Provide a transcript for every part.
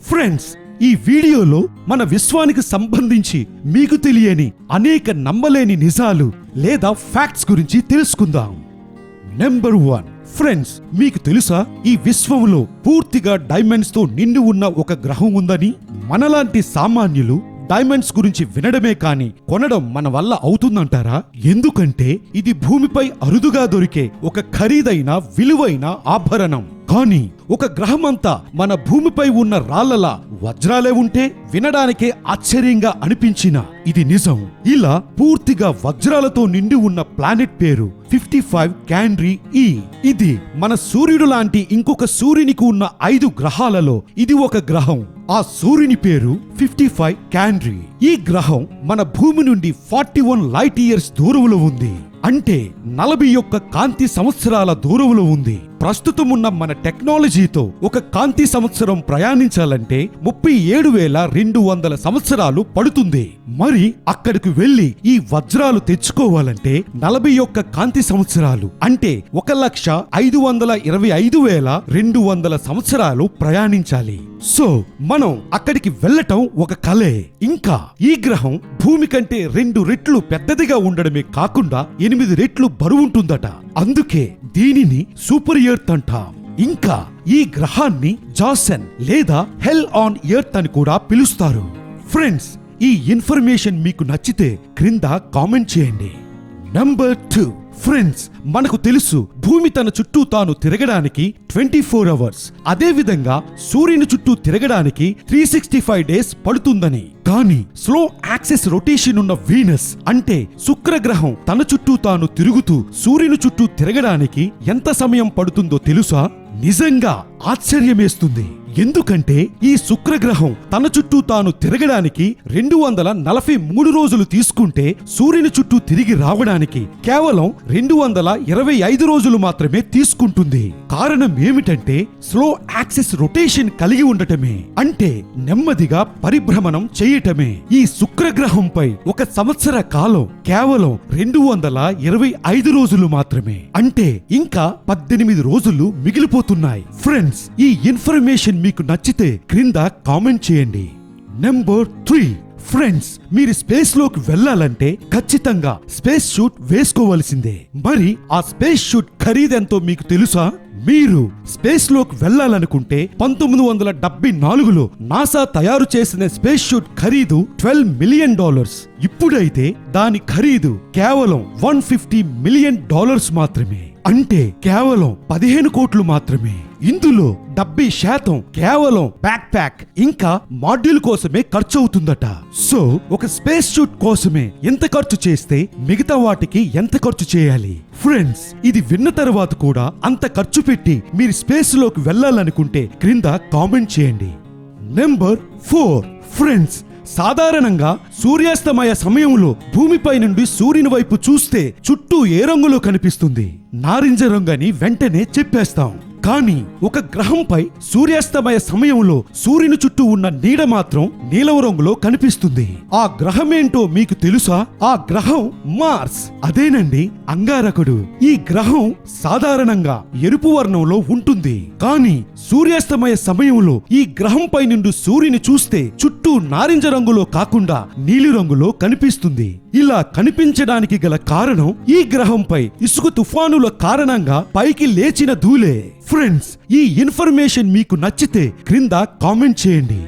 Friends, ఈ వీడియోలో మన విశ్వానికి సంబంధించి మీకు తెలియని అనేక నమ్మలేని నిజాలు లేదా ఫ్యాక్ట్స్ గురించి తెలుసుకుందాం. నెంబర్ 1. ఫ్రెండ్స్, మీకు తెలుసా ఈ విశ్వంలో పూర్తిగా డైమండ్స్ తో నిండి ఉన్న ఒక గ్రహం ఉందని? మనలాంటి సామాన్యులు డైమండ్స్ గురించి వినడమే కాని కొనడం మన వల్ల అవుతుందంటారా? ఎందుకంటే ఇది భూమిపై అరుదుగా దొరికే ఒక ఖరీదైన విలువైన ఆభరణం. కానీ ఒక గ్రహమంతా మన భూమిపై ఉన్న రాళ్లలా వజ్రాలే ఉంటే వినడానికే ఆశ్చర్యంగా అనిపించిన ఇది నిజం. ఇలా పూర్తిగా వజ్రాలతో నిండి ఉన్న ప్లానెట్ పేరు 55 క్యాన్రి E. ఇది మన సూర్యుడు లాంటి ఇంకొక సూర్యునికి ఉన్న 5 గ్రహాలలో ఇది ఒక గ్రహం. ఆ సూర్యుని పేరు 55 క్యాన్రి. ఈ గ్రహం మన భూమి నుండి 41 లైట్ ఇయర్స్ దూరంలో ఉంది. అంటే 41 కాంతి సంవత్సరాల దూరంలో ఉంది. ప్రస్తుతం ఉన్న మన టెక్నాలజీతో ఒక కాంతి సంవత్సరం ప్రయాణించాలంటే 37,200 సంవత్సరాలు పడుతుంది. మరి అక్కడికి వెళ్లి ఈ వజ్రాలు తెచ్చుకోవాలంటే 41 కాంతి సంవత్సరాలు అంటే 1,525,200 సంవత్సరాలు ప్రయాణించాలి. సో మనం అక్కడికి వెళ్ళటం ఒక కలే. ఇంకా ఈ గ్రహం భూమి కంటే 2 రెట్లు పెద్దదిగా ఉండడమే కాకుండా 8 రెట్లు బరువుంటుందట. అందుకే దీనిని సూపర్ ఎర్త్ అంటాం. ఇంకా ఈ గ్రహాన్ని జాసన్ లేదా హెల్ ఆన్ ఎర్త్ అని కూడా పిలుస్తారు. ఫ్రెండ్స్, ఈ ఇన్ఫర్మేషన్ మీకు నచ్చితే క్రింద కామెంట్ చేయండి. నంబర్ 2. ఫ్రెండ్స్, మనకు తెలుసు భూమి తన చుట్టూ తాను తిరగడానికి 24 అవర్స్, అదే విధంగా సూర్యుని చుట్టూ తిరగడానికి 365 డేస్ పడుతుందని. కానీ స్లో యాక్సిస్ రొటేషన్ ఉన్న వీనస్ అంటే శుక్రగ్రహం తన చుట్టూ తాను తిరుగుతూ సూర్యుని చుట్టూ తిరగడానికి ఎంత సమయం పడుతుందో తెలుసా? నిజంగా ఆశ్చర్యమేస్తుంది. ఎందుకంటే ఈ శుక్రగ్రహం తన చుట్టూ తాను తిరగడానికి 243 రోజులు తీసుకుంటే సూర్యుని చుట్టూ తిరిగి రావడానికి కేవలం 225 రోజులు మాత్రమే తీసుకుంటుంది. కారణం ఏమిటంటే స్లో యాక్సిస్ రొటేషన్ కలిగి ఉండటమే. అంటే నెమ్మదిగా పరిభ్రమణం చేయటమే. ఈ శుక్రగ్రహంపై ఒక సంవత్సర కాలం కేవలం 225 రోజులు మాత్రమే. అంటే ఇంకా 18 రోజులు మిగిలిపోతున్నాయి. ఫ్రెండ్స్, ఈ ఇన్ఫర్మేషన్ మీకు నచ్చితే క్రింద కామెంట్ చేయండి. నెంబర్ 3. ఫ్రెండ్స్, మీరు స్పేస్ లోకి వెళ్ళాలంటే ఖచ్చితంగా స్పేస్ షూట్ వేసుకోవాల్సిందే. మరి ఆ స్పేస్ షూట్ ఖరీదెంతో మీకు తెలుసా? మీరు స్పేస్ లోకి వెళ్ళాలనుకుంటే 1974లో నాసా తయారు చేసిన స్పేస్ షూట్ ఖరీదు $12 మిలియన్. ఇప్పుడైతే దాని ఖరీదు కేవలం $150 మిలియన్ మాత్రమే. అంటే కేవలం 15 కోట్లు మాత్రమే. ఇందులో 70% కేవలం బ్యాక్ ప్యాక్ ఇంకా మాడ్యూల్ కోసమే ఖర్చు అవుతుందట. సో ఒక స్పేస్ షూట్ కోసమే ఎంత ఖర్చు చేస్తే మిగతా వాటికి ఎంత ఖర్చు చేయాలి? ఫ్రెండ్స్, ఇది విన్న తర్వాత కూడా అంత ఖర్చు పెట్టి మీరు స్పేస్ లోకి వెళ్ళాలనుకుంటే క్రింద కామెంట్ చేయండి. నెంబర్ 4. ఫ్రెండ్స్, సాధారణంగా సూర్యాస్తమయ సమయంలో భూమిపై నుండి సూర్యుని వైపు చూస్తే చుట్టూ ఏ రంగులో కనిపిస్తుంది? నారింజ రంగు అని వెంటనే చెప్పేస్తాం. కానీ ఒక గ్రహంపై సూర్యాస్తమయ సమయంలో సూర్యుని చుట్టూ ఉన్న నీడ మాత్రం నీలం రంగులో కనిపిస్తుంది. ఆ గ్రహమేంటో మీకు తెలుసా? ఆ గ్రహం మార్స్. అదేనండి, అంగారకుడు. ఈ గ్రహం సాధారణంగా ఎరుపు వర్ణంలో ఉంటుంది. కానీ సూర్యాస్తమయ సమయంలో ఈ గ్రహంపై నుండి సూర్యుని చూస్తే చుట్టూ నారింజ రంగులో కాకుండా నీలి రంగులో కనిపిస్తుంది. ఇలా కనిపించడానికి గల కారణం ఈ గ్రహంపై ఇసుక తుఫానుల కారణంగా పైకి లేచిన ధూళే. ఫ్రెండ్స్, ఈ ఇన్ఫర్మేషన్ మీకు నచ్చితే క్రింద కామెంట్ చేయండి.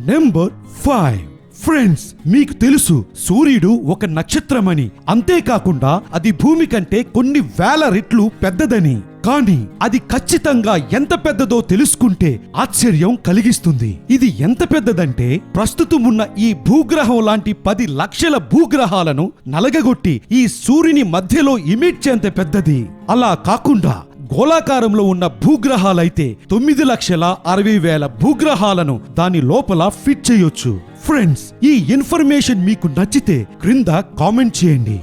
నెంబర్ 5. ఫ్రెండ్స్, మీకు తెలుసు సూర్యుడు ఒక నక్షత్రమని, అంతేకాకుండా అది భూమి కంటే కొన్ని వేల రెట్లు పెద్దదని. కానీ అది ఖచ్చితంగా ఎంత పెద్దదో తెలుసుకుంటే ఆశ్చర్యం కలిగిస్తుంది. ఇది ఎంత పెద్దదంటే ప్రస్తుతం ఉన్న ఈ భూగ్రహం లాంటి 10 లక్షల భూగ్రహాలను నలగగొట్టి ఈ సూర్యుని మధ్యలో ఇమిడ్చేంత పెద్దది. అలా కాకుండా గోళాకారంలో ఉన్న భూగ్రహాలైతే 9,60,000 భూగ్రహాలను దాని లోపల ఫిట్ చేయొచ్చు. ఫ్రెండ్స్, ఈ ఇన్ఫర్మేషన్ మీకు నచ్చితే క్రింద కామెంట్ చేయండి.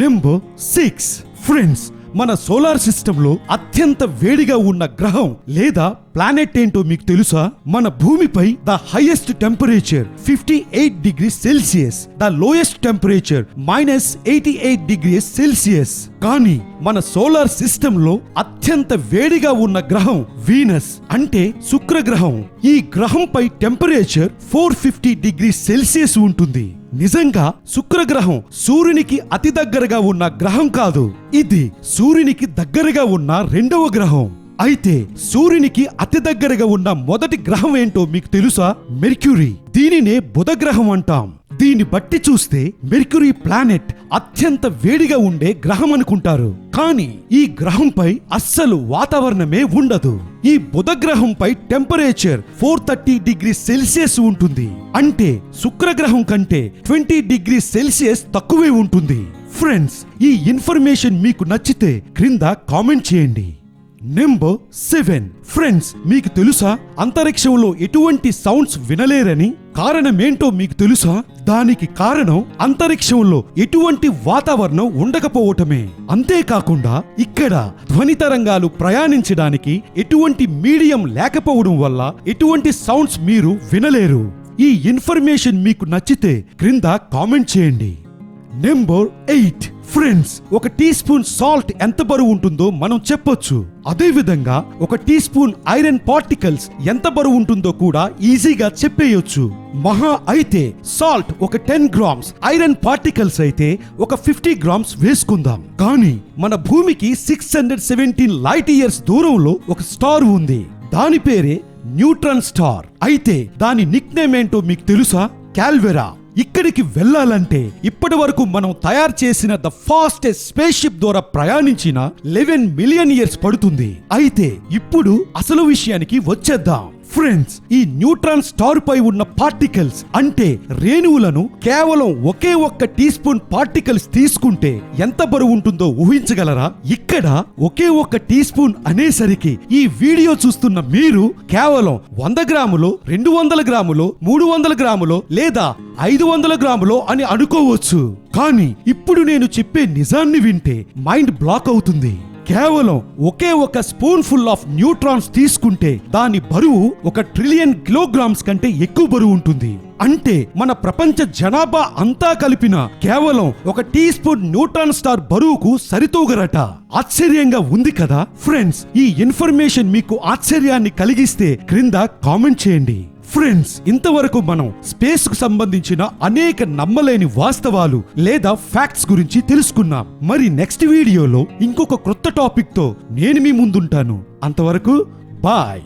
నెంబర్ 6. ఫ్రెండ్స్, మన సోలార్ సిస్టమ్ లో అత్యంత వేడిగా ఉన్న గ్రహం లేదా ప్లానెట్ ఏంటో మీకు తెలుసా? మన భూమిపై the highest temperature 58 degrees Celsius, the lowest temperature -88 degrees Celsius. కానీ మన సోలార్ సిస్టమ్ లో అత్యంత వేడిగా ఉన్న గ్రహం వీనస్ అంటే శుక్ర గ్రహం. ఈ గ్రహంపై టెంపరేచర్ 450 డిగ్రీస్ సెల్సియస్ ఉంటుంది. నిజంగా శుక్రగ్రహం సూర్యునికి అతి దగ్గరగా ఉన్న గ్రహం కాదు, ఇది సూర్యునికి దగ్గరగా ఉన్న రెండవ గ్రహం. అయితే సూర్యునికి అతి దగ్గరగా ఉన్న మొదటి గ్రహం ఏంటో మీకు తెలుసా? మెర్క్యూరీ. దీనినే బుధ గ్రహం అంటాం. దీన్ని బట్టి చూస్తే మెర్క్యూరీ ప్లానెట్ అత్యంత వేడిగా ఉండే గ్రహం అనుకుంటారు, కానీ ఈ గ్రహంపై అస్సలు వాతావరణమే ఉండదు. ఈ బుధ గ్రహంపై టెంపరేచర్ 430 డిగ్రీ సెల్సియస్ ఉంటుంది, అంటే శుక్రగ్రహం కంటే 20 డిగ్రీ సెల్సియస్ తక్కువే ఉంటుంది. ఫ్రెండ్స్, ఈ ఇన్ఫర్మేషన్ మీకు నచ్చితే క్రింద కామెంట్ చేయండి. నెంబర్ 7. ఫ్రెండ్స్, మీకు తెలుసా అంతరిక్షంలో ఎటువంటి సౌండ్స్ వినలేరని? కారణమేంటో మీకు తెలుసా? దానికి కారణం అంతరిక్షంలో ఎటువంటి వాతావరణం ఉండకపోవటమే. అంతేకాకుండా ఇక్కడ ధ్వని తరంగాలు ప్రయాణించడానికి ఎటువంటి మీడియం లేకపోవడం వల్ల ఎటువంటి సౌండ్స్ మీరు వినలేరు. ఈ ఇన్ఫర్మేషన్ మీకు నచ్చితే క్రింద కామెంట్ చేయండి. నెంబర్ 8. ఫ్రెండ్స్, ఒక టీ స్పూన్ సాల్ట్ ఎంత బరువు ఉంటుందో మనం చెప్పొచ్చు. అదే విధంగా ఒక టీ స్పూన్ ఐరన్ పార్టికల్స్ ఎంత బరువు ఉంటుందో కూడా ఈజీగా చెప్పేయొచ్చు. మహా అయితే సాల్ట్ ఒక 10 గ్రామ్స్, ఐరన్ పార్టికల్స్ అయితే ఒక 50 గ్రామ్స్ వేసుకుందాం. కానీ మన భూమికి 617 లైట్ ఇయర్స్ దూరంలో ఒక స్టార్ ఉంది. దాని పేరే న్యూట్రాన్ స్టార్. అయితే దాని నిక్ నేమ్ ఏంటో మీకు తెలుసా? క్యాల్వెరా. ఇక్కడికి వెళ్ళాలంటే ఇప్పటి వరకు మనం తయారు చేసిన ద ఫాస్టెస్ట్ స్పేస్ షిప్ ద్వారా ప్రయాణించిన 11 మిలియన్ ఇయర్స్ పడుతుంది. అయితే ఇప్పుడు అసలు విషయానికి వచ్చేద్దాం. ఫ్రెండ్స్, ఈ న్యూట్రాన్ స్టార్ పై ఉన్న పార్టికల్స్ అంటే రేణువులను కేవలం ఒకే ఒక్క టీ స్పూన్ పార్టికల్స్ తీసుకుంటే ఎంత బరువు ఉంటుందో ఊహించగలరా? ఇక్కడ ఒకే ఒక్క టీ స్పూన్ అనేసరికి ఈ వీడియో చూస్తున్న మీరు కేవలం 100 గ్రాములో, 200 గ్రాములో, 300 గ్రాములో లేదా 500 గ్రాములో అని అనుకోవచ్చు. కానీ ఇప్పుడు నేను చెప్పే నిజాన్ని వింటే మైండ్ బ్లాక్ అవుతుంది. కేవలం ఒకే ఒక స్పూన్ ఫుల్ ఆఫ్ న్యూట్రాన్స్ తీసుకుంటే దాని బరువు 1 ట్రిలియన్ కిలోగ్రామ్స్ కంటే ఎక్కువ బరువు ఉంటుంది. అంటే మన ప్రపంచ జనాభా అంతా కలిపిన కేవలం ఒక టీ స్పూన్ న్యూట్రాన్ స్టార్ బరువుకు సరితూగరట. ఆశ్చర్యంగా ఉంది కదా? ఫ్రెండ్స్, ఈ ఇన్ఫర్మేషన్ మీకు ఆశ్చర్యాన్ని కలిగిస్తే క్రింద కామెంట్ చేయండి. ఫ్రెండ్స్, ఇంతవరకు మనం స్పేస్ కు సంబంధించిన అనేక నమ్మలేని వాస్తవాలు లేదా ఫ్యాక్ట్స్ గురించి తెలుసుకున్నాం. మరి నెక్స్ట్ వీడియోలో ఇంకొక కొత్త టాపిక్ తో నేను మీ ముందుంటాను. అంతవరకు బాయ్.